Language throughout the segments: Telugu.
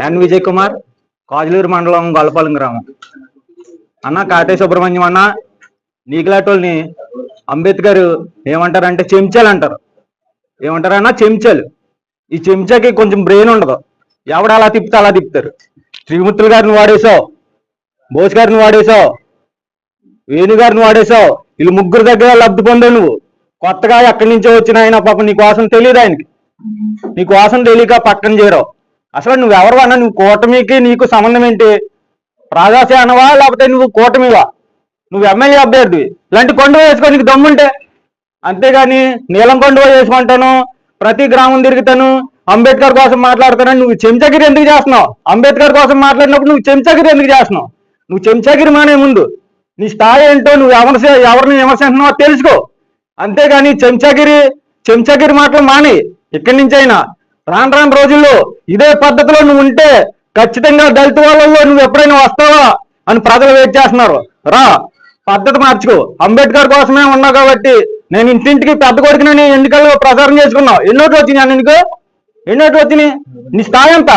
ఎన్ విజయ్ కుమార్, కాజులూరు మండలం గొల్లపాలెం గ్రామం. అన్న కాటే సుబ్రహ్మణ్యం అన్న, నీకులాటోళ్ళని అంబేద్కర్ ఏమంటారంటే చెంచాలు అంటారు. ఏమంటారన్నా చెంచాలు. ఈ చెంచాకి కొంచెం బ్రెయిన్ ఉండదు. ఎవడు అలా తిప్పితే అలా తిప్పుతారు. శ్రీమూర్తులు గారిని వాడేసావు, బోస్ గారిని వాడేసావు, వేణు గారిని వాడేసావు. వీళ్ళు ముగ్గురు దగ్గర లబ్ధి పొందావు నువ్వు. కొత్తగా ఎక్కడి నుంచో వచ్చిన ఆయన పాపం నీ కోసం తెలియదు. ఆయనకి నీ కోసం తెలియక పక్కన చేరావు. అసలు నువ్వెవరు అన్నా, నువ్వు కూటమికి నీకు సంబంధం ఏంటి? ప్రాదాసే అనవా లేకపోతే నువ్వు కూటమివా? నువ్వు ఎమ్మెల్యే అభ్యర్థి. ఇలాంటి కొండవ వేసుకో నీకు దమ్ముంటే. అంతేగాని నీలం కొండవ వేసుకుంటాను, ప్రతి గ్రామం తిరుగుతాను, అంబేద్కర్ కోసం మాట్లాడుతానని నువ్వు చెంచాగిరి ఎందుకు చేస్తున్నావు? అంబేద్కర్ కోసం మాట్లాడినప్పుడు నువ్వు చెంచాగిరి ఎందుకు చేస్తున్నావు? నువ్వు చెంచాగిరి మానే ముందు నీ స్థాయి ఏంటో, నువ్వు ఎవరిని విమర్శిస్తున్నావో తెలుసుకో. అంతేగాని చెంచాగిరి మాటలు మాని. ఇక్కడి నుంచి అయినా రాను రాను రోజుల్లో ఇదే పద్ధతిలో నువ్వు ఉంటే ఖచ్చితంగా దళిత వాళ్ళల్లో నువ్వు ఎప్పుడైనా వస్తావా అని ప్రజలు వెయిట్ చేస్తున్నారు. రా, పద్ధతి మార్చుకో. అంబేద్కర్ కోసమే ఉన్నావు కాబట్టి నేను ఇంటింటికి పెద్ద కొడుకునని ఎన్నికల్లో ప్రచారం చేసుకున్నావు. ఎన్నోట్లు వచ్చినాయి నీకు? ఎన్నోట్లు వచ్చినాయి? నీ స్థాయి ఎంత?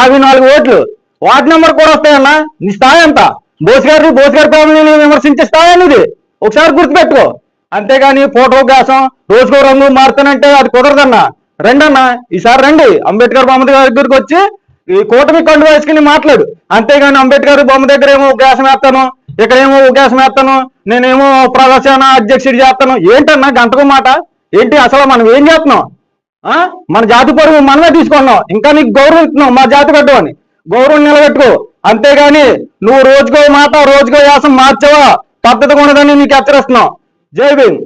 54 ఓట్లు. వార్డు నెంబర్ కూడా వస్తాయన్నా. నీ స్థాయి ఎంత? బోస్ గారి ఫ్యామిలీని విమర్శించే స్థాయి అనేది ఒకసారి గుర్తుపెట్టుకో. అంతేగాని ఫోటో కోసం రోజుకో రంగు మారుతానంటే అది కుదరదన్నా. రండన్నా, ఈసారి రండి. అంబేద్కర్ బొమ్మ దగ్గరికి వచ్చి ఈ కూటమి కండు వేసుకుని మాట్లాడు. అంతేగాని అంబేద్కర్ బొమ్మ దగ్గర ఏమో ఉద్దేశం వేస్తాను, ఇక్కడేమో ఉద్దేశం వేస్తాను, నేనేమో ప్రదర్శన అధ్యక్షుడు చేస్తాను. ఏంటన్నా గంటకు మాట ఏంటి? అసలు మనం ఏం చేస్తున్నాం? మన జాతి పరువు మనమే తీసుకున్నాం. ఇంకా నీకు గౌరవం ఇస్తున్నాం, మా జాతి గడ్డు అని. గౌరవం నిలబెట్టుకో. అంతేగాని నువ్వు రోజుకో మాట రోజుకో యాసం మార్చవా పద్ధతి ఉండదని నీకు హెచ్చరిస్తున్నావు. జై భీమ్.